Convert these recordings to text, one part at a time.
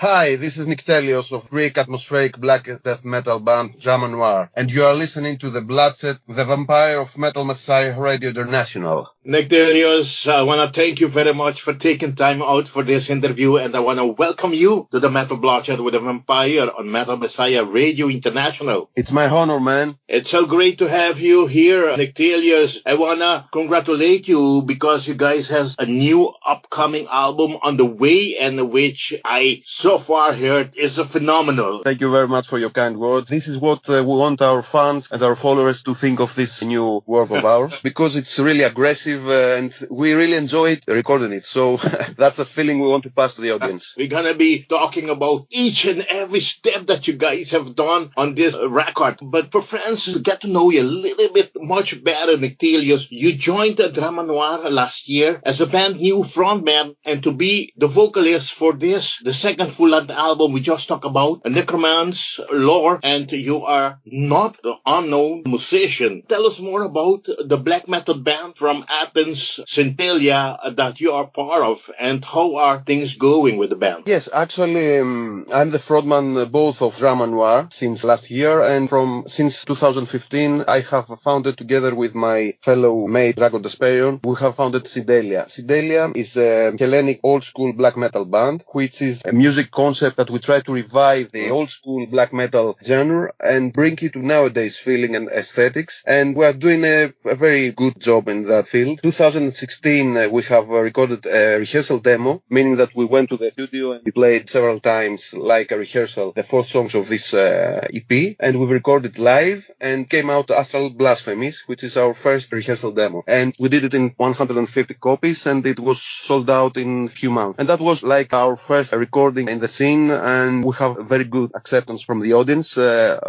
Hi, this is Nyctelios of Greek Atmospheric Blackend death metal band DRAMA NOIR, and you are listening to The Bloodshed, the Vampire of Metal Messiah Radio International. Nyctelios, I want to thank you very much for taking time out for this interview, and I want to welcome you to the Metal Bloodshed with the Vampire on Metal Messiah Radio International. It's my honor, man. It's so great to have you here, Nyctelios. I want to congratulate you because you guys have a new upcoming album on the way, and which I so far heard is a phenomenal. Thank you very much for your kind words. This is what we want our fans and our followers to think of this new work of ours, because it's really aggressive and we really enjoyed recording it. So that's the feeling we want to pass to the audience. We're going to be talking about each and every step that you guys have done on this record. But for friends to get to know you a little bit much better, Nyctelios, you joined the DRAMA NOIR last year as a band new frontman and to be the vocalist for this, the second full-length album we just talked about, Necromancy Lore, and you are not the unknown musician. Tell us more about the black metal band from Athens, Centelia, that you are part of, and how are things going with the band? Yes, actually, I'm the frontman both of DRAMA NOIR since last year, and since 2015, I have founded together with my fellow mate Drakkar, we have founded Centelia. Centelia is a Hellenic old-school black metal band, which is a music concept that we try to revive the old-school black metal genre and bring it to nowadays feeling and aesthetics, and we are doing a very good job in that field. 2016, we have recorded a rehearsal demo, meaning that we went to the studio and we played several times like a rehearsal the 4 songs of this EP, and we recorded live and came out Astral Blasphemies, which is our first rehearsal demo, and we did it in 150 copies and it was sold out in a few months, and that was like our first recording in the scene, and we have very good acceptance from the audience,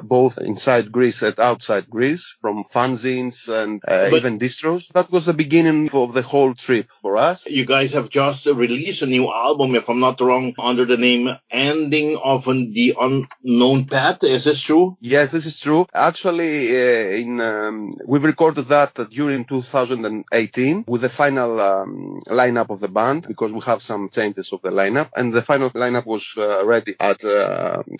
both inside Greece and outside Greece, from fanzines and even distros. That was the beginning of the whole trip for us. You guys have just released a new album, if I'm not wrong, under the name Ending of the Unknown Path. Is this true? Yes, this is true. Actually, we've recorded that during 2018 with the final lineup of the band, because we have some changes of the lineup, and the final lineup was ready at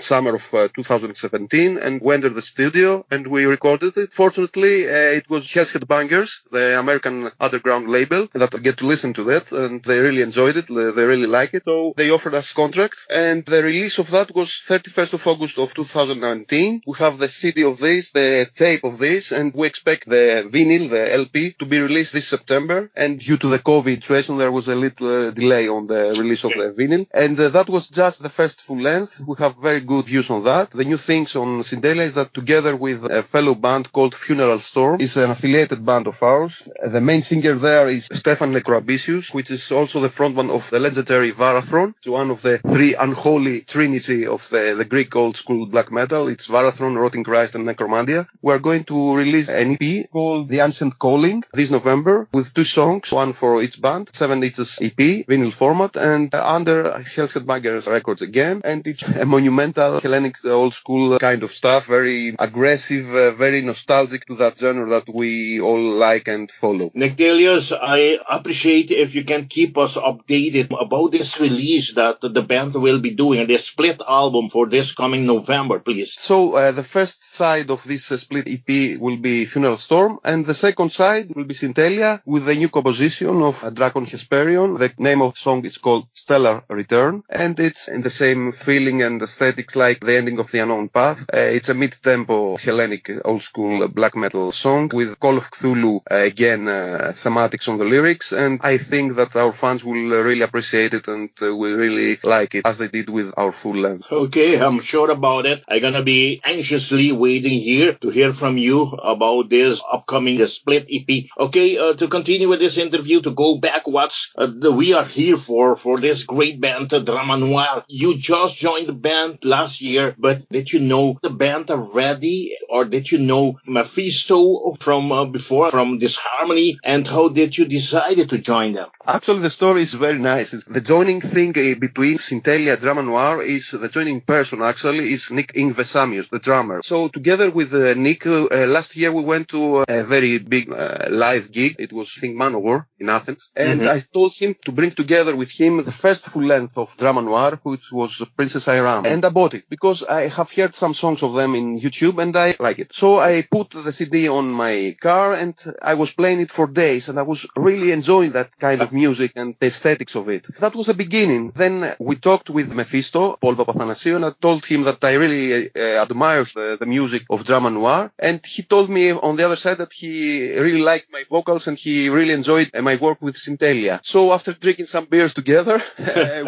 summer of 2017, and we entered the studio and we recorded it. Fortunately, it was Hell's Headbangers, the American underground label, that get to listen to that, and they really enjoyed it, they really like it, so they offered us contract, and the release of that was 31st of August of 2019. We have the CD of this, the tape of this, and we expect the vinyl, the LP, to be released this September, and due to the COVID situation, there was a little delay on the release of the vinyl, and that was just the first full length. We have very good views on that. The new things on Centelia is that together with a fellow band called Funeral Storm, is an affiliated band of ours. The main singer there is Stefan Necroabisius, which is also the frontman of the legendary Varathron. It's one of the 3 unholy trinity of the Greek old school black metal. It's Varathron, Rotting Christ, and Necromantia. We are going to release an EP called The Ancient Calling this November with 2 songs, one for each band, 7 inches EP, vinyl format, and under Hell's Headbangers Records again, and it's a monumental Hellenic old school kind of stuff, very aggressive, very nostalgic to that genre that we all like and follow. Nyctelios, I appreciate if you can keep us updated about this release that the band will be doing, and the split album for this coming November, please. So the first side of this split EP will be Funeral Storm, and the second side will be Centelia with a new composition of Drakon Hesperion. The name of the song is called Stellar Return, and it's in the same feeling and aesthetics like The Ending of the Unknown Path. It's a mid-tempo Hellenic old-school black metal song with Call of Cthulhu, again, thematics on the lyrics, and I think that our fans will really appreciate it and will really like it, as they did with our full length. Okay, I'm sure about it. I'm gonna be anxiously waiting here to hear from you about this upcoming split EP. Okay, to continue with this interview, to go back, we are here for this great band, DRAMA NOIR. You just joined the band last year, but did you know the band already, or did you know Mephisto from before, from DRHarmony, and how did you decide to join them? Actually, the story is very nice. The joining thing between Centelia and DRAMA NOIR is the joining person, actually, is Yngve, the drummer. So together with Nick, last year we went to a very big live gig. It was, I think, Manowar in Athens. And I told him to bring together with him the first full length of Drama Noir, which was Princess Airam. And I bought it because I have heard some songs of them in YouTube and I like it. So I put the CD on my car and I was playing it for days and I was really enjoying that kind of music and the aesthetics of it. That was the beginning. Then we talked with Mephisto, Paul Papanthanassiou, and I told him that I really admire the music of Drama Noir. And he told me on the other side that he really liked my vocals and he really enjoyed my work with Nyctelios. So after drinking some beers together,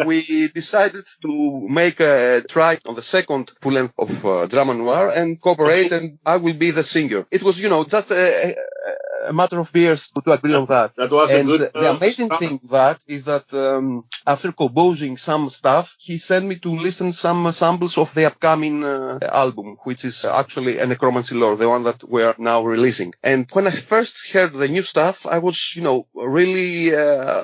we decided to make a try on the second full length of Drama Noir and cooperate, and I will be the singer. It was, just a matter of beers to agree on that. That was and a good. The amazing thing is that after composing some stuff, he sent me to listen some samples of the upcoming album, which is actually a Necromancy Lore, the one that we are now releasing. And when I first heard the new stuff, I was, really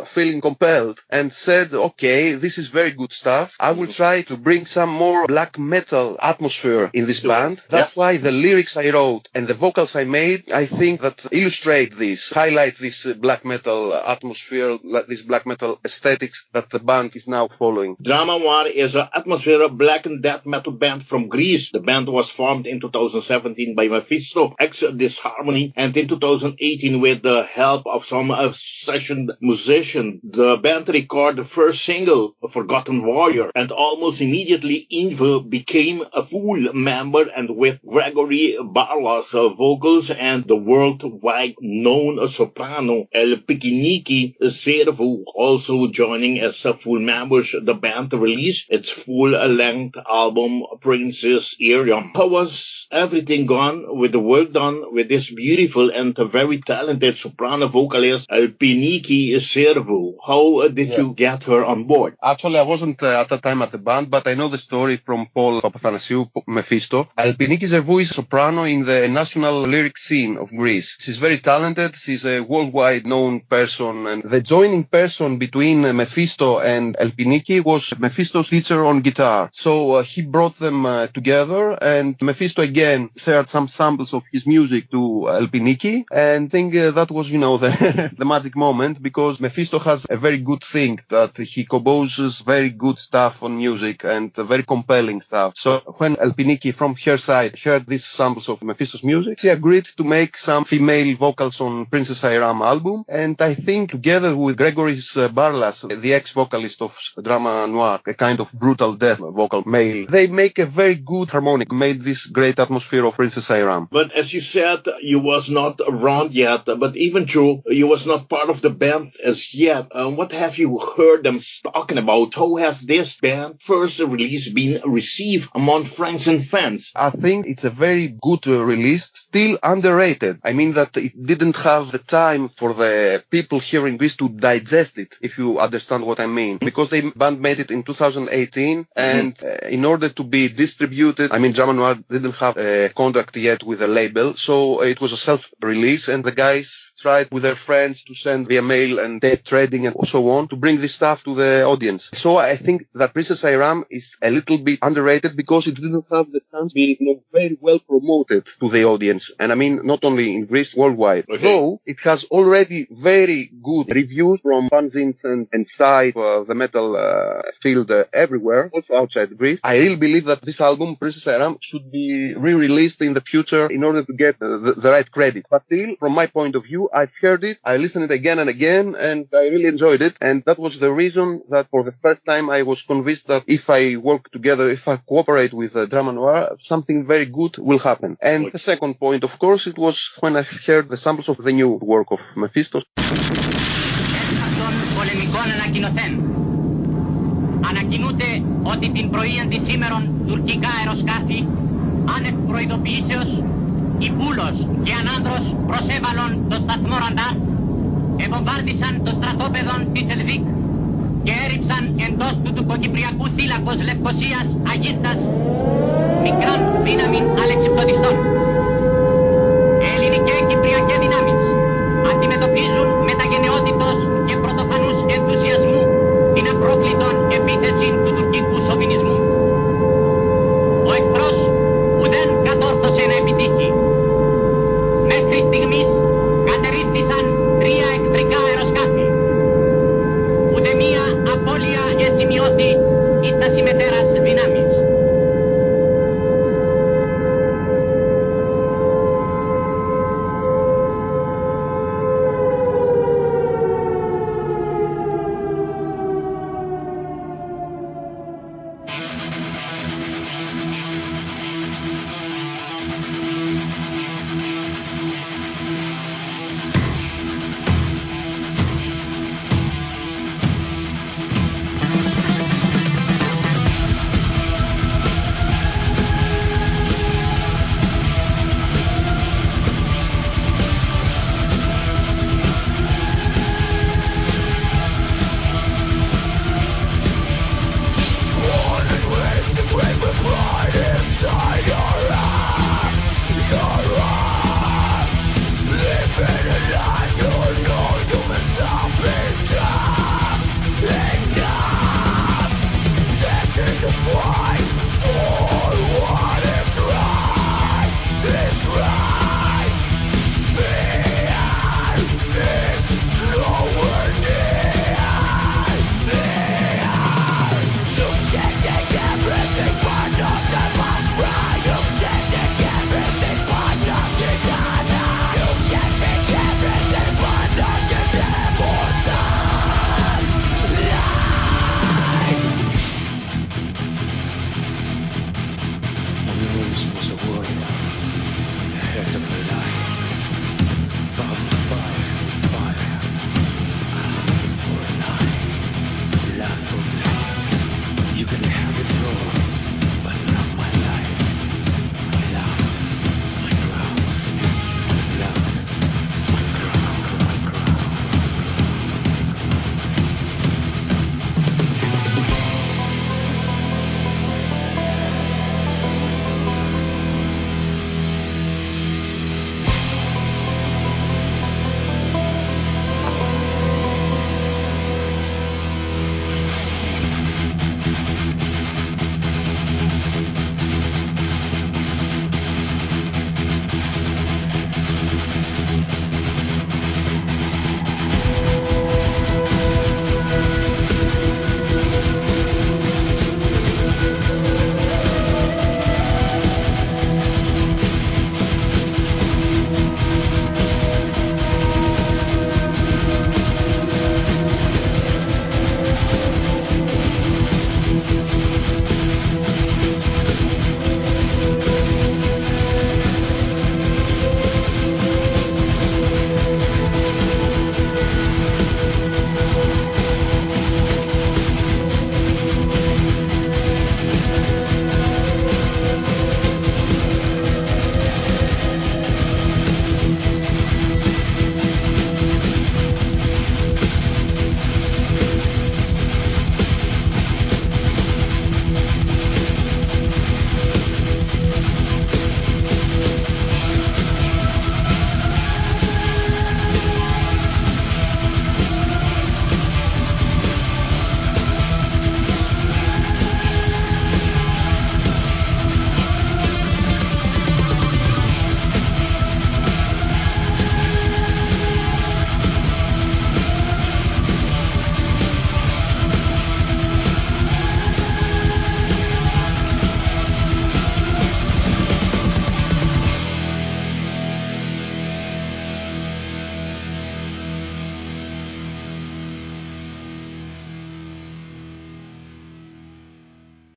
feeling compelled and said, okay, this is very good stuff. I will try to bring some more black metal atmosphere in this band. That's why the lyrics I wrote and the vocals I made, I think that illustrate this, highlight this black metal atmosphere, this black metal aesthetics that the band is now following. Drama Noir is an Atmospheric Blackend death metal band from Greece. The band was formed in 2017 by Mephisto, ex-Disharmony, and in 2018 with the help of some session musicians. The band recorded the first single, Forgotten Warrior, and almost immediately Yngve became a full member, and with Gregory Barlas vocals and the worldwide known soprano Elpiniki Zervou also joining as full members, the band released its full-length album Princess Airam. How was everything gone with the work done with this beautiful and very talented soprano vocalist Elpiniki Zervou? How did you get her on board? Actually, I wasn't at that time at the band, but I know the story from Paul Papanthanassiou, Mephisto. Elpiniki Zervou is a soprano in the national lyric scene of Greece. She's very talented. She's a worldwide known person. And the joining person between Mephisto and Elpiniki was Mephisto's teacher on guitar. So he brought them together, and Mephisto again shared some samples of his music to Elpiniki. And I think that was, the magic moment, because Mephisto has a very good thing that he composes very good stuff on music and very compelling stuff. So when Elpiniki from her side heard these samples of Mephisto's music, she agreed to make some female vocals on Princess Airam album. And I think together with Gregory Barlas, the ex-vocalist of Drama Noir, a kind of brutal death vocal male, they make a very good harmonic, made this great atmosphere of Princess Airam. But as you said, you was not around yet, but even though you was not part of the band as yet, what have you heard them talking about? How has this band first release been received among friends and fans? I think it's a very good release, still underrated. I mean that it didn't have the time for the people here in Greece to digest it, if you understand what I mean. Because the band made it in 2018, and in order to be distributed, I mean, Drama Noir didn't have a contract yet with a label, so it was a self-release, and the guys tried with their friends to send via mail and tape trading and so on to bring this stuff to the audience. So I think that Princess Airam is a little bit underrated because it didn't have the chance being very well promoted to the audience. And I mean, not only in Greece, worldwide. Okay. Though it has already very good reviews from fanzines and sites of the metal field everywhere, also outside Greece. I really believe that this album, Princess Airam, should be re-released in the future in order to get the right credit. But still, from my point of view, I've heard it, I listened it again and again, and I really enjoyed it. And that was the reason that for the first time I was convinced that if I work together, if I cooperate with Drama Noir, something very good will happen. And the second point, of course, it was when I heard the samples of the new work of Mephisto. Ανακοινούνται ότι την πρωίαν της σήμερον τουρκικά αεροσκάφη άνευ προειδοποιήσεως Υπούλος και ανάνδρος προσέβαλον το σταθμό Ραντάρ, ευομβάρδισαν το στρατόπεδο της Ελβίκ και έριψαν εντός του τουρκοκυπριακού θύλακος Λευκωσίας Αγίστας μικράν δύναμην αλεξιπτωτιστών. Ελληνικές κυπριακές δυνάμεις αντιμετωπίζουν με τα γενναιότητος και πρωτοφανούς ενθουσιασμού την απρόκλητον επίθεση του τουρκικού σοβινισμού. Ο εχθρός ουδέν κατόρθωσε να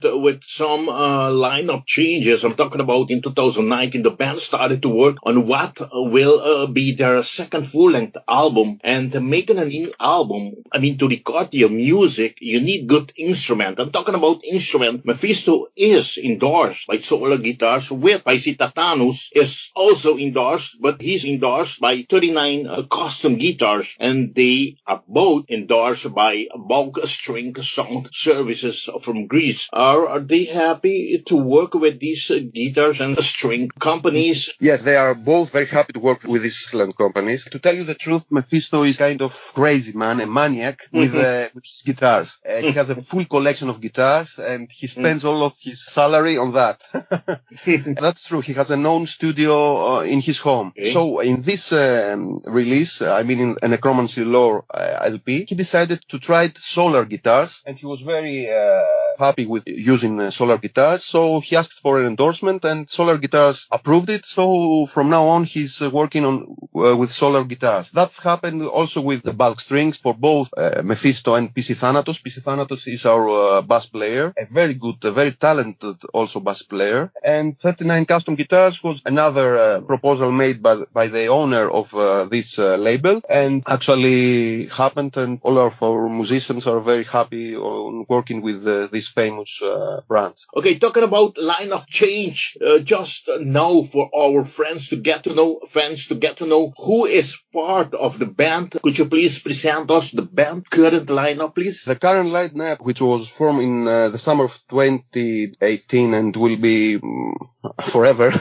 with some lineup changes. I'm talking about in 2019, the band started to work on what will be their second full-length album. And making a new album, to record your music, you need good instrument. I'm talking about instrument. Mephisto is endorsed by solar guitars, with Peisithanatos is also endorsed, but he's endorsed by 39 custom guitars, and they are both endorsed by Bulk String Sound Services from Greece. Are they happy to work with these guitars and string companies? Yes, they are both very happy to work with these excellent companies. To tell you the truth, Mephisto is kind of crazy man, a maniac with his guitars. He has a full collection of guitars, and he spends all of his salary on that. That's true. He has a known studio in his home. Okay. So in this release, in a Necromancy Lore LP, he decided to try solar guitars, and he was very happy with using solar guitars. So he asked for an endorsement, and Solar Guitars approved it. So from now on, he's working on with solar guitars. That's happened also with the bulk strings for both Mephisto and Peisithanatos. Peisithanatos is our bass player, a very good, very talented also bass player. And 39 Custom Guitars was another proposal made by the owner of this label, and actually happened, and all of our musicians are very happy on working with these famous brands. Okay, talking about lineup change, just now for our fans to get to know who is part of the band. Could you please present us the band current lineup, please? The current lineup, which was formed in the summer of 2018 and will be forever,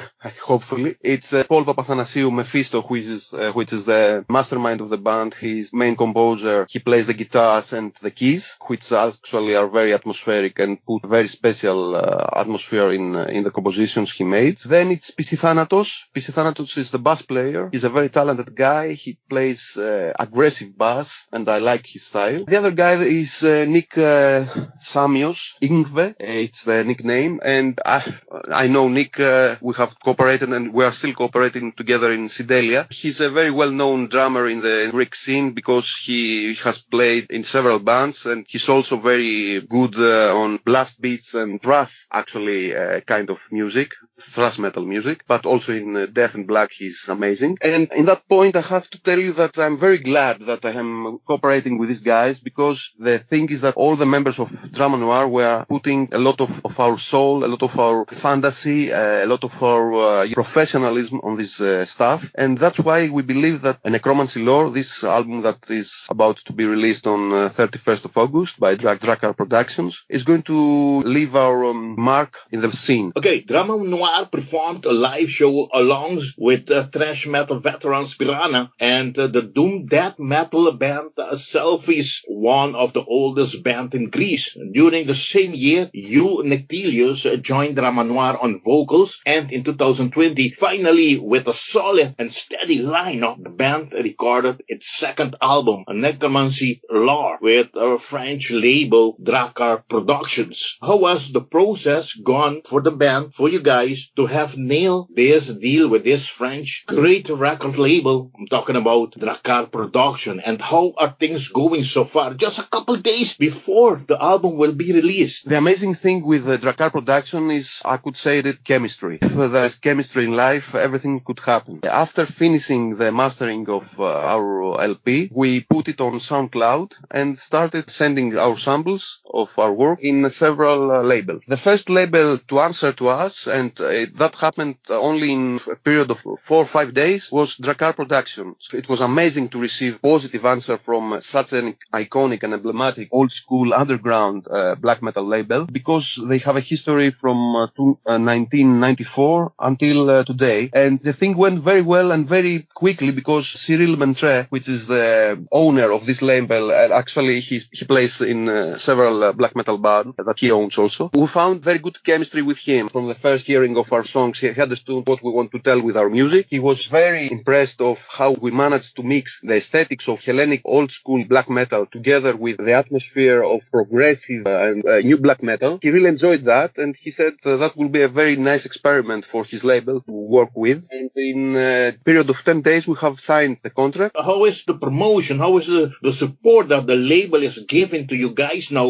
hopefully. It's Paul Papathanassiou Mephisto, which is the mastermind of the band. He's main composer. He plays the guitars and the keys, which actually are very atmospheric and put very special atmosphere in the compositions he made. Then it's Peisithanatos. Peisithanatos is the bass player. He's a very talented guy. He plays aggressive bass, and I like his style. The other guy is Nyctelios, Yngve. It's the nickname, and I know Nick. We have cooperated, and we are still cooperating together in Sidelia. He's a very well-known drummer in the Greek scene because he has played in several bands, and he's also very good on blast beats and thrash, actually, kind of music, thrash metal music, but also in Death and Black he's amazing. And in that point, I have to tell you that I'm very glad that I am cooperating with these guys, because the thing is that all the members of Drama Noir were putting a lot of our soul, a lot of our fantasy, a lot of our professionalism on this stuff. And that's why we believe that Necromancy Lore, this album that is about to be released on 31st of August by Drakkar Productions, is going to leave our mark in the scene. Okay, Drama Noir performed a live show along with thrash metal veterans Piranha and the doom death metal band Selfies, one of the oldest band in Greece. During the same year, Nyctelios joined Drama Noir on vocals, and in 2020, finally, with a solid and steady lineup, the band recorded its second album, Necromancy Lore, with our French label Drakkar Productions. How was the process gone for the band, for you guys, to have nailed this deal with this French great record label? I'm talking about Drakkar Production. And how are things going so far, just a couple days before the album will be released? The amazing thing with Drakkar Production is, I could say that chemistry. If there's chemistry in life, everything could happen. After finishing the mastering of our LP, we put it on SoundCloud and started sending our samples of our work in several labels. The first label to answer to us, and that happened only in a period of 4 or 5 days, was Drakkar Productions. It was amazing to receive positive answer from such an iconic and emblematic old school underground black metal label, because they have a history from 1994 until today. And the thing went very well and very quickly, because Cyril Mentre, which is the owner of this label, actually he plays in several black metal bands that he owns also. We found very good chemistry with him. From the first hearing of our songs, he understood what we want to tell with our music. He was very impressed of how we managed to mix the aesthetics of Hellenic old school black metal together with the atmosphere of progressive and new black metal. He really enjoyed that, and he said that will be a very nice nice experiment for his label to work with. And in a period of 10 days, we have signed the contract. How is the promotion? How is the support that the label is giving to you guys now,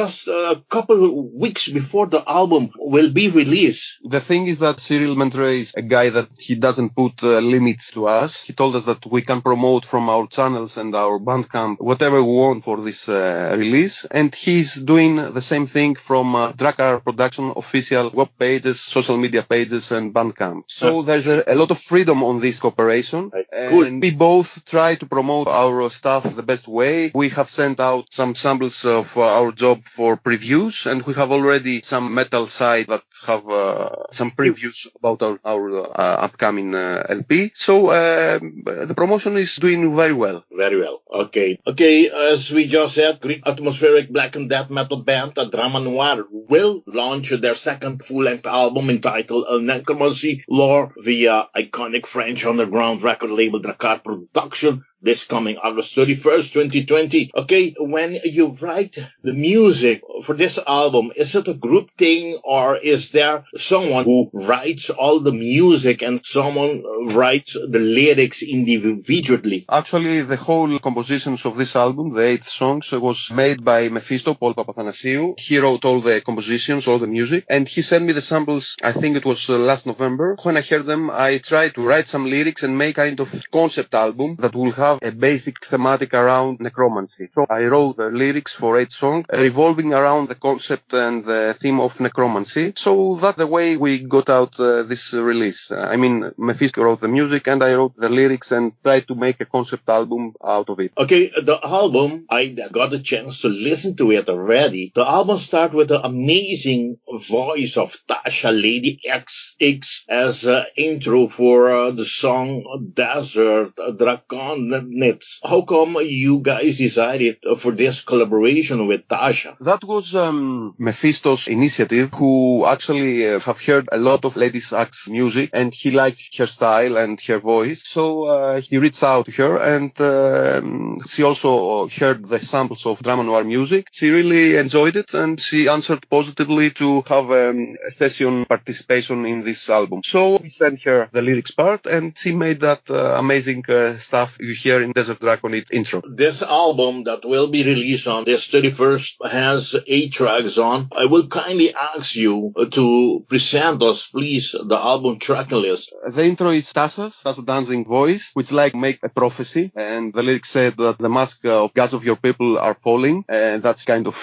just a couple of weeks before the album will be released? The thing is that Cyril Mentre is a guy that he doesn't put limits to us. He told us that we can promote from our channels and our Bandcamp whatever we want for this release. And he's doing the same thing from Drakkar Productions official web pages, social media pages, and Bandcamp. So there's a lot of freedom on this cooperation. Cool. And we both try to promote our stuff the best way. We have sent out some samples of our job for previews, and we have already some metal site that have some previews about our upcoming LP. So the promotion is doing very well. Very well. Okay, as we just said, Greek atmospheric black and death metal band DRAMA NOIR will launch their second full-length album entitled Necromancy Lore via iconic French underground record label Drakkar Productions this coming August 31st, 2020. Okay, when you write the music for this album, is it a group thing, or is there someone who writes all the music and someone writes the lyrics individually? Actually, the whole compositions of this album, the 8 songs, was made by Mephisto, Paul Papathanasiou. He wrote all the compositions, all the music, and he sent me the samples, I think it was last November. When I heard them, I tried to write some lyrics and make kind of concept album that will have a basic thematic around necromancy. So I wrote the lyrics for 8 songs revolving around the concept and the theme of necromancy. So that's the way we got out this release. I mean, Mephisto wrote the music and I wrote the lyrics and tried to make a concept album out of it. Okay, the album, I got a chance to listen to it already. The album starts with the amazing voice of Tasha, Lady XX, as intro for the song Desert Draconids. How come you guys decided for this collaboration with Tasha? That was Mephisto's initiative, who actually have heard a lot of Lady X's music and he liked her style and her voice. So he reached out to her and she also heard the samples of DRAMA NOIR music. She really enjoyed it and she answered positively to have a session participation in this album. So we sent her the lyrics part and she made that amazing stuff you hear in Desert Draconids intro. This album that will be released on this 31st has 8 tracks on. I will kindly ask you to present us, please, the album track list. The intro is Tasha's dancing voice, which like make a prophecy, and the lyrics said that the mask of gods of your people are falling, and that's kind of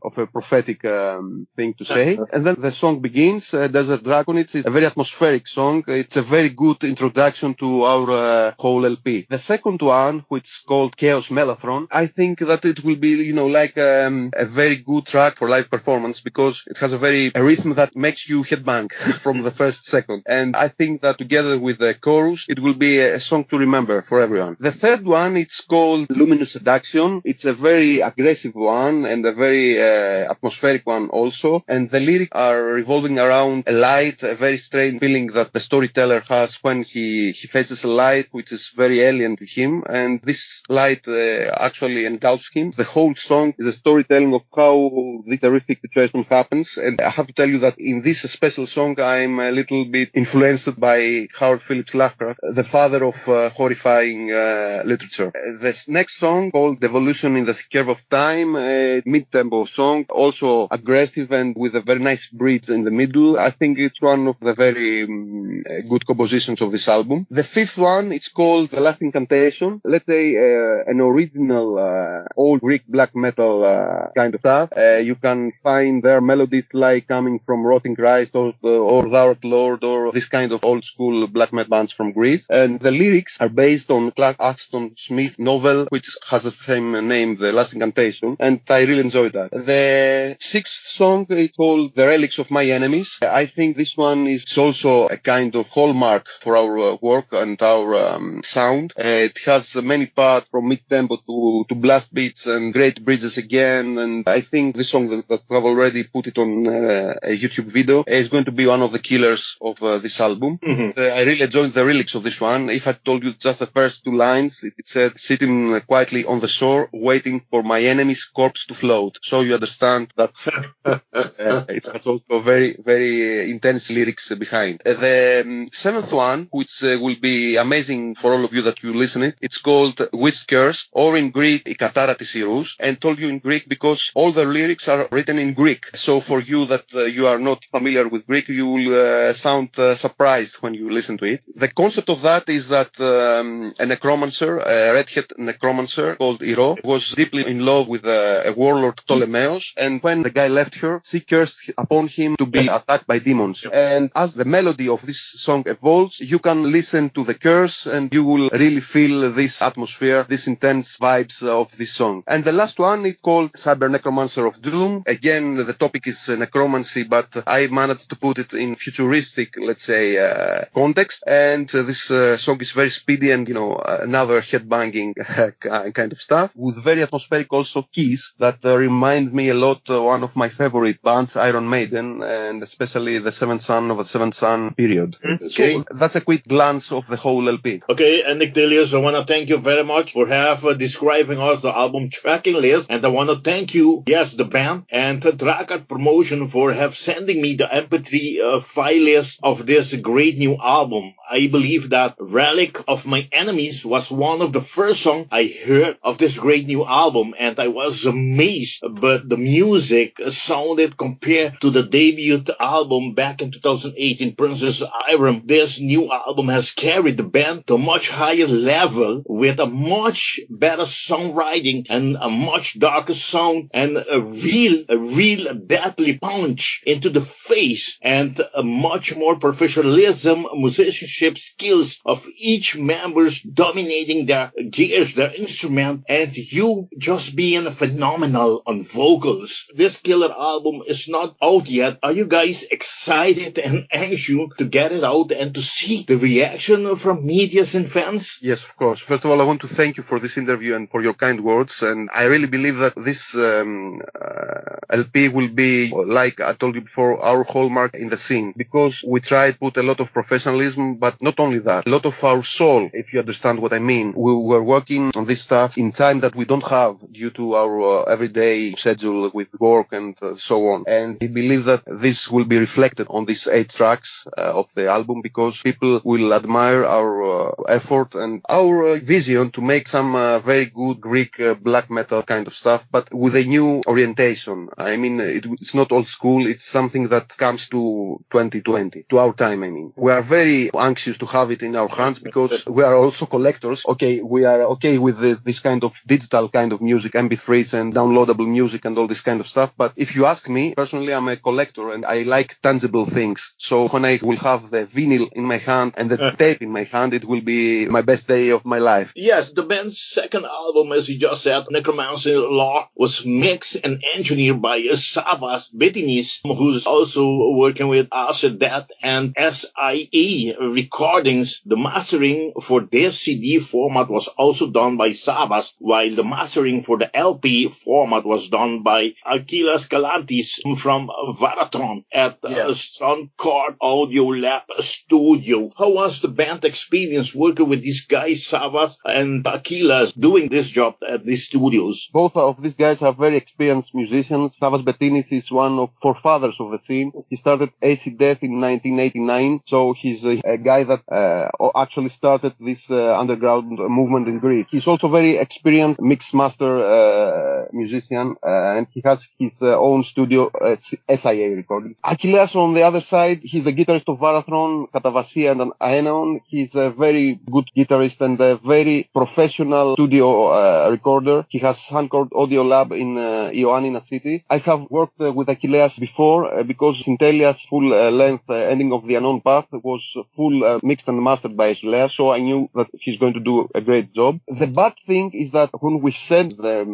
of a prophetic thing to say. And then the song begins. Desert Draconids is a very atmospheric song. It's a very good introduction to our whole LP. The second one, which is called Chaos Melatron, I think that it will be, like a very good track for live performance because it has a rhythm that makes you headbang from the first second. And I think that together with the chorus, it will be a song to remember for everyone. The third one, it's called Luminous Seduction. It's a very aggressive one and a very atmospheric one also. And the lyrics are revolving around a light, a very strange feeling that the storyteller has when he faces a light which is very alien to him. And this light actually engulfs him. The whole song is a storytelling of how this terrific situation happens. And I have to tell you that in this special song, I'm a little bit influenced by Howard Phillips Lovecraft, the father of horrifying literature. This next song called Devolution in the Curve of Time, mid-tempo song, also aggressive and with a very nice bridge in the middle. I think it's one of the very good compositions of this album. The fifth one, it's called The Last Incantation. Let's say an original old Greek black metal kind of stuff. You can find their melodies like coming from Rotting Christ or Thou Art Lord or this kind of old school black metal bands from Greece. And the lyrics are based on Clark Ashton Smith's novel, which has the same name, The Last Incantation. And I really enjoyed that. The sixth song is called The Relics of My Enemies. I think this one is also a kind of hallmark for our work and our sound. It has many parts from mid-tempo to blast beats and great bridges again. And I think this song that we have already put it on a YouTube video is going to be one of the killers of this album. Mm-hmm. I really enjoyed the lyrics of this one. If I told you just the first two lines, it said, sitting quietly on the shore, waiting for my enemy's corpse to float. So you understand that it has also very, very intense lyrics behind. The seventh one, which will be amazing for all of you that you listen it, it's called Witch Curse, or in Greek, I Κατάρα της Ιερούς, and told you in Greek because all the lyrics are written in Greek. So for you that you are not familiar with Greek, you will sound surprised when you listen to it. The concept of that is that a necromancer, a redhead necromancer called Iro, was deeply in love with a warlord Ptolemaeus, and when the guy left her, she cursed upon him to be attacked by demons. And as the melody of this song evolves, you can listen to the curse and you will really feel this atmosphere, this intense vibes of this song. And the last one is called Cyber Necromancer of Doom. Again, the topic is necromancy, but I managed to put it in futuristic, let's say, context. And this song is very speedy and, another headbanging kind of stuff with very atmospheric also keys that remind me a lot one of my favorite bands, Iron Maiden, and especially the Seventh Son of the Seventh Son period. Okay. So that's a quick glance of the whole LP. Okay, and Nyctelios, I want to thank you very much for describing us the album tracking list, and I want to thank you, the band, and Drakkar Promotion for sending me the MP3 file list of this great new album. I believe that Relic of My Enemies was one of the first songs I heard of this great new album, and I was amazed, but the music sounded compared to the debut album back in 2018, Princess Airam. This new album has carried the band to a much higher level with a much better songwriting and a much darker sound and a real deadly punch into the face and a much more professionalism, musicianship skills of each members dominating their gears, their instrument, and you just being phenomenal on vocals. This killer album is not out yet. Are you guys excited and anxious to get it out and to see the reaction from medias and fans? Yes, of course. First of all, I want to thank you for this interview and for your kind words. And I really believe that this LP will be, like I told you before, our hallmark in the scene, because we try to put a lot of professionalism, but not only that, a lot of our soul, if you understand what I mean. We were working on this stuff in time that we don't have due to our everyday schedule with work and so on. And we believe that this will be reflected on these 8 tracks of the album, because people will admire our effort and our vision to make some very good Greek black metal kind of stuff, but with a new orientation. I mean, it's not old school. It's something that comes to 2020, to our time. I mean, we are very anxious to have it in our hands because we are also collectors. Okay, we are okay with this kind of digital kind of music, MP3s and downloadable music and all this kind of stuff. But if you ask me, personally, I'm a collector and I like tangible things. So when I will have the vinyl in my hand and the tape in my hand, it will be my best day of my life. Yes, the band's second album, as you just said, Necromancy Lore, was mixed and engineered by Savas Betinis, who's also working with us at that, and SIE Recordings. The mastering for this CD format was also done by Savas, while the mastering for the LP format was done by Achilles Galantis from Varatron at Soundcard Audio Lab Studio. How was the band experience working with these guys, Savas and Achilles, doing this job at these studios? Both of these guys are very experienced musicians. Savas Betinis is one of forefathers of the scene. He started AC Death in 1989, so he's a guy that actually started this underground movement in Greece. He's also very experienced mix master musician, and he has his own studio, SIA Recording. Achilles, on the other side, he's the guitarist of Varathron, Katavasia, and Aenon. He's a very good guitarist and a very professional studio recorder. He has Soundcard Audio Lab in Ioannina City. I have worked with Achilles before because Nyctelios full-length Ending of the Unknown Path was full mixed and mastered by Achilles, so I knew that he's going to do a great job. The bad thing is that when we sent the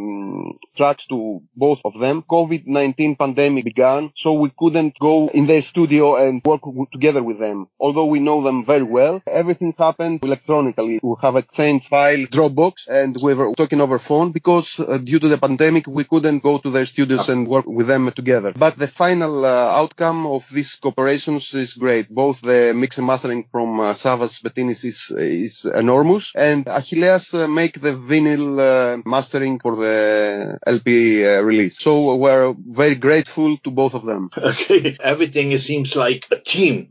tracks to both of them, COVID-19 pandemic began, so we couldn't go in their studio and work together with them. Although we know them very well, everything happened electronically. We have a exchanged file Dropbox, and we were talking over phone because due to the pandemic we couldn't go to their studios and work with them together. But the final outcome of these cooperations is great. Both the mix and mastering from Savas Bettinis is enormous, and Achilleas make the vinyl mastering for the LP release. So we're very grateful to both of them. Okay, everything seems like a team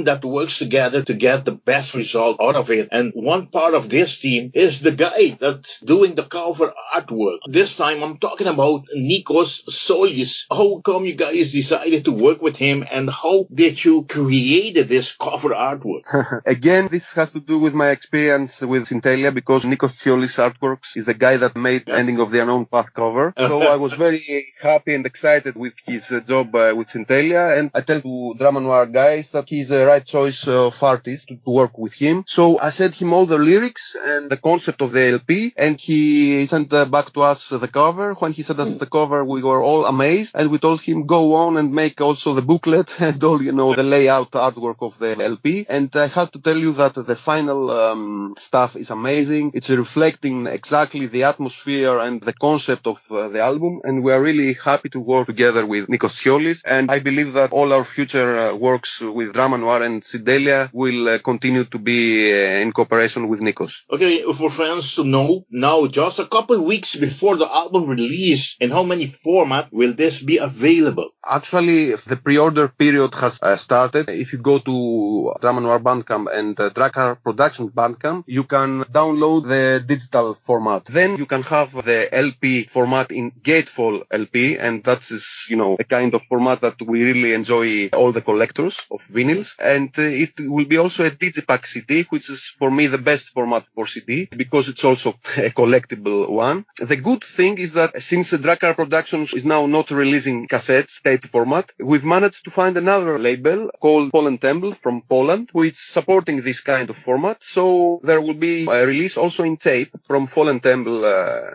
that works together to get the best result out of it. And one part of this team is the guy that's doing the cover artwork. This time I'm talking about Nikos Solis. How come you guys decided to work with him, and how did you create this cover artwork? Again, this has to do with my experience with Synthelia, because Nikos Solis Artworks is the guy that made Ending of the Unknown Path cover. So I was very happy and excited with his job with Synthelia, and I tell to Drama Noir guys that he's the right choice of artist to work with him. So I sent him all the lyrics and the concept of the LP, and he sent back to us the cover. When he sent us the cover, we were all amazed, and we told him go on and make also the booklet and all, the layout artwork of the LP. And I have to tell you that the final stuff is amazing. It's reflecting exactly the atmosphere and the concept of the album, and we are really happy to work together with Nikos Solis, and I believe that all our future works with Drama Noir and Synthelia will continue to be in cooperation with Nikos. Okay, for fans to know, now just a couple weeks before the album release, in how many format will this be available? Actually, the pre-order period has started. If you go to Drama Noir Bandcamp and Drakkar Productions Bandcamp, you can download the digital format. Then you can have the LP format in gatefold LP, and that is, a kind of format that we really enjoy, all the collectors of vinyls. And it will be also a digipack CD, which is for me the best format for CD, because it's also a collectible one. The good thing is that since Drakkar Productions is now not releasing cassettes, tape format, we've managed to find another label called Poland Temple from Poland, which is supporting this kind of format. So there will be a release also in tape from Poland Temple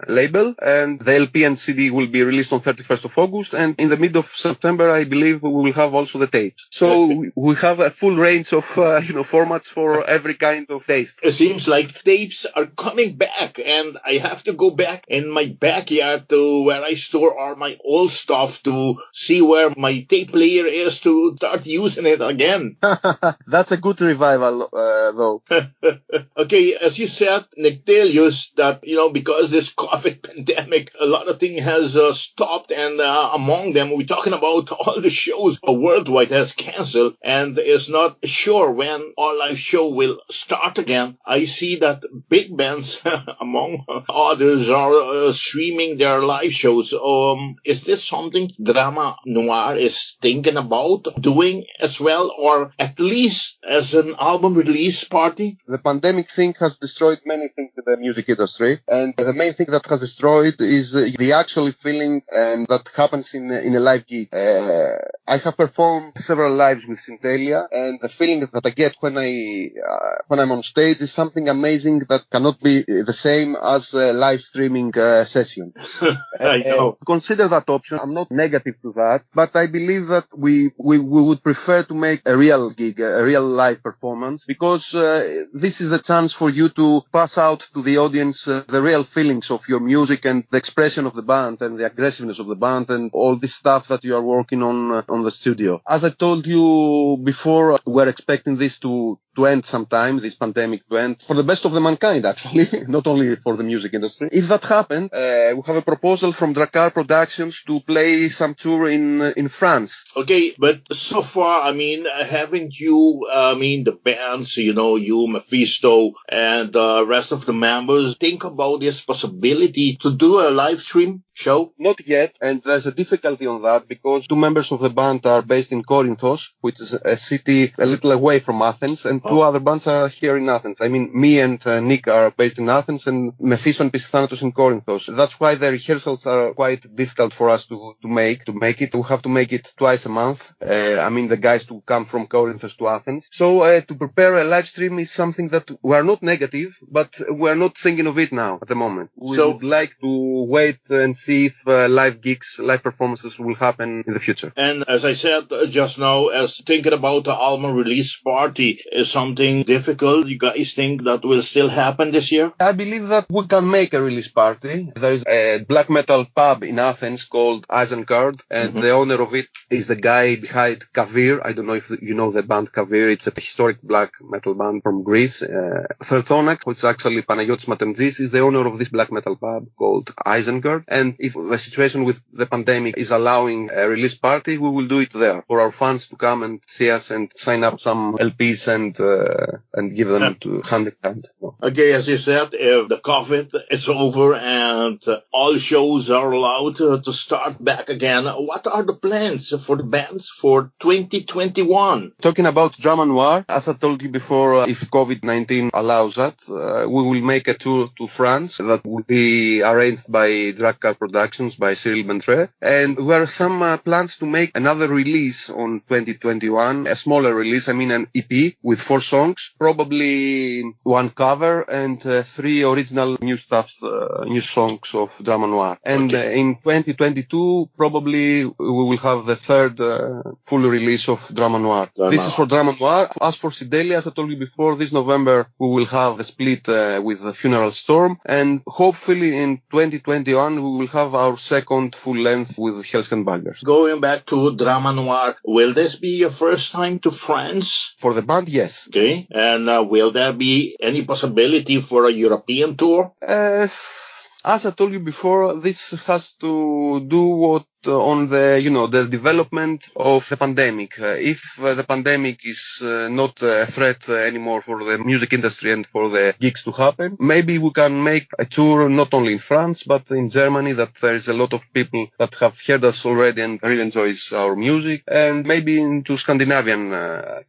label, and the LP and CD will be released on 31st of August, and in the mid of September, I believe we will have also the tapes. So we have a full range of, formats for every kind of taste. It seems like tapes are coming back, and I have to go back in my backyard to where I store all my old stuff to see where my tape player is to start using it again. That's a good revival, though. Okay, as you said, Nyctelios, that, because this COVID pandemic, a lot of things has stopped, and among them, we're talking about all the shows worldwide has canceled and is not sure when our live show will start again. I see that big bands, among others, are streaming their live shows. Is this something Drama Noir is thinking about doing as well, or at least as an album release party? The pandemic thing has destroyed many things in the music industry, and the main thing that has destroyed is the actual feeling that happens in a live gig. I have performed several lives with Synthelia, and the feeling that I get when I'm on stage is something amazing that cannot be the same as a live streaming session. I know. Consider that option. I'm not negative to that, but I believe that we would prefer to make a real gig, a real live performance, because this is a chance for you to pass out to the audience the real feelings of your music and the expression of the band and the aggressiveness of the band and all this stuff that you are working on the studio. As I told you before, we're expecting this to end sometime, this pandemic to end, for the best of the mankind, actually, not only for the music industry. If that happened, we have a proposal from Drakkar Productions to play some tour in France. Okay, but so far, haven't you, the bands, you, Mephisto, and the rest of the members think about this possibility to do a live stream show? Not yet, and there's a difficulty on that because two members of the band are based in Corinthos, which is a city a little away from Athens, and two other bands are here in Athens. Me and Nick are based in Athens, and Mephisto and Peisithanatos in Corinthos. That's why the rehearsals are quite difficult for us to make it. We have to make it twice a month. The guys to come from Corinthos to Athens. So to prepare a live stream is something that we are not negative, but we are not thinking of it now at the moment. We would like to wait and see if live gigs, live performances will happen in the future. And as I said just now, as thinking about the album release party is something difficult, you guys think that will still happen this year? I believe that we can make a release party. There is a black metal pub in Athens called Isengard, and the owner of it is the guy behind Kavir. I don't know if you know the band Kavir. It's a historic black metal band from Greece. Thertonax, which is actually Panagiotis Matenzis, is the owner of this black metal pub called Isengard. And if the situation with the pandemic is allowing a release party, we will do it there for our fans to come and see us and sign up some LPs and give them to hand in hand. Okay, as you said, if the COVID is over and all shows are allowed to start back again, what are the plans for the bands for 2021? Talking about Drama Noir, as I told you before, if COVID-19 allows that, we will make a tour to France that will be arranged by Drakkar Productions, by Cyril Bentre. And there are some plans to make another release on 2021, a smaller release, an EP with 4 songs, probably 1 cover and 3 original new songs of Drama Noir. And in 2022, probably we will have the 3rd full release of Drama Noir. This is for Drama Noir. As for Sidelia, as I told you before, this November we will have the split with the Funeral Storm, and hopefully in 2021 we will have our 2nd full length with Hellskenbaggers. Going back to Drama Noir, will this be your first time to France? For the band, yes. Okay, and will there be any possibility for a European tour? As I told you before, this has to do what on the development of the pandemic. If the pandemic is not a threat anymore for the music industry and for the gigs to happen, maybe we can make a tour not only in France but in Germany, that there is a lot of people that have heard us already and really enjoys our music, and maybe into Scandinavian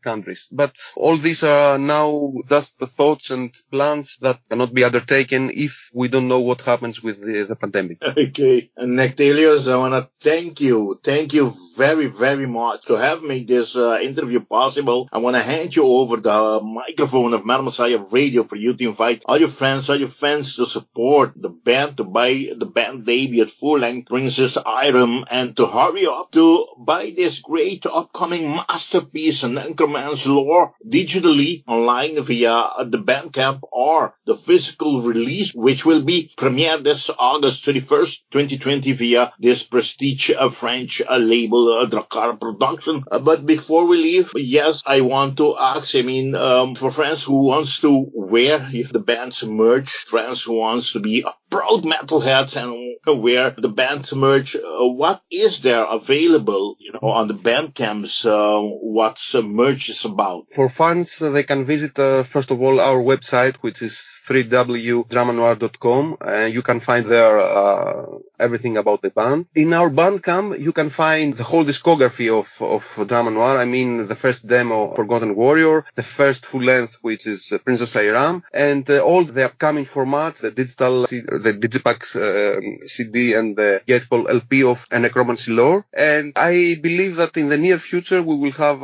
countries. But all these are now just the thoughts and plans that cannot be undertaken if we don't know what happens with the pandemic. Okay. And Nyctelios, I want to thank you very, very much to have made this interview possible. I want to hand you over the microphone of Madam Messiah Radio for you to invite all your friends, all your fans to support the band, to buy the band debut at full-length Princess Airam, and to hurry up to buy this great upcoming masterpiece, Necromancy Lore, digitally online via the Bandcamp or the physical release, which will be premiered this August 31st, 2020 via this prestige French label, Drakkar Productions. But before we leave, yes, I want to ask, for friends who wants to wear the band's merch, friends who wants to be proud metalheads and wear the band's merch, what is there available, on the Bandcamps, what's merch is about? For fans, they can visit, first of all, our website, which is www.dramanoir.com. You can find there everything about the band. In our Bandcamp, you can find the whole discography of Drama Noir. The first demo, Forgotten Warrior, the first full length, which is Princess Airam, and all the upcoming formats, the digital, the Digipack CD and the Gatefold LP of a Necromancy Lore. And I believe that in the near future we will have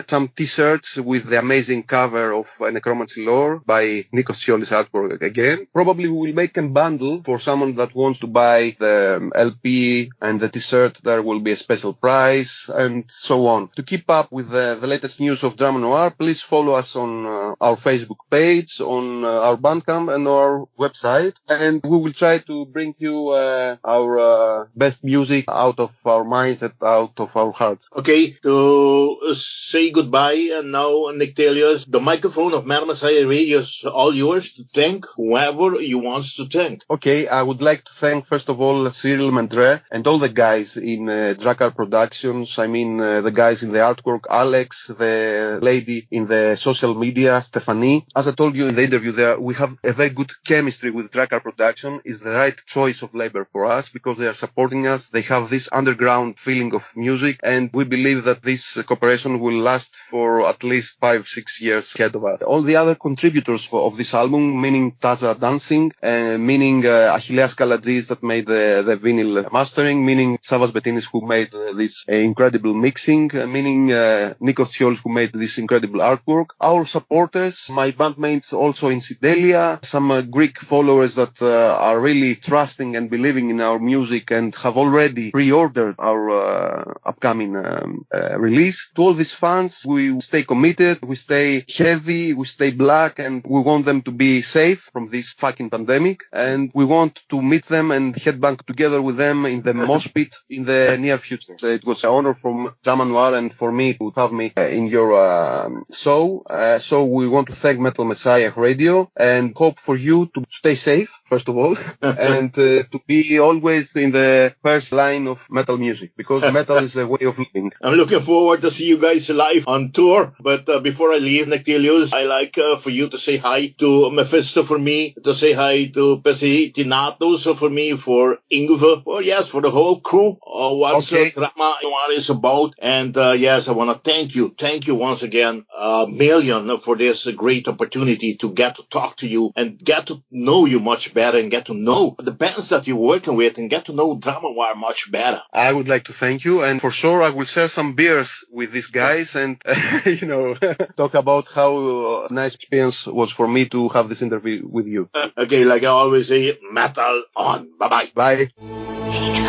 some t-shirts with the amazing cover of a Necromancy Lore by Nyctelios artwork again. Probably we will make a bundle for someone that wants to buy the LP and the t-shirt. There will be a special price and so on. To keep up with the latest news of Drama Noir, please follow us on our Facebook page, on our Bandcamp and our website, and we will try to bring you our best music out of our minds and out of our hearts. Okay, to say goodbye, and now Nyctelios, the microphone of Madam Messiah Radio is all yours to thank whoever you want to thank. Okay, I would like to thank first of all Cyril Bentre and all the guys in Drakkar Productions. The guys in the artwork, Alex, the lady in the social media, Stephanie. As I told you in the interview there, we have a very good chemistry with Drakkar Production. Is the right choice of labor for us because they are supporting us. They have this underground feeling of music, and we believe that this cooperation will last for at least 5-6 years ahead of us. All the other contributors of this album, meaning Taza Dancing, meaning Achilleas Kaladzis that made the vinyl mastering, meaning Savas Bettinis who made this incredible mixing, meaning Nyctelios who made this incredible artwork. Our supporters, my bandmates also in Sidelia, some Greek followers followers that are really trusting and believing in our music and have already pre-ordered our upcoming release. To all these fans, we stay committed, we stay heavy, we stay black, and we want them to be safe from this fucking pandemic. And we want to meet them and headbang together with them in the mosh pit in the near future. So it was an honor from Drama Noir and for me to have me in your show. So we want to thank Metal Messiah Radio and hope for you to stay safe, first of all, and to be always in the first line of metal music, because metal is a way of living. I'm looking forward to see you guys live on tour. But before I leave, Nyctelios, I like for you to say hi to Mephisto for me, to say hi to Peisithanatos for me, for Yngve, well, yes, for the whole crew. What Drama Noir is about. And yes, I want to thank you once again, a million, for this great opportunity to get to talk to you and get to know you much better and get to know the bands that you're working with and get to know Drama Noir much better. I would like to thank you, and for sure I will share some beers with these guys and, talk about how nice experience was for me to have this interview with you. Okay, like I always say, metal on. Bye-bye. Bye.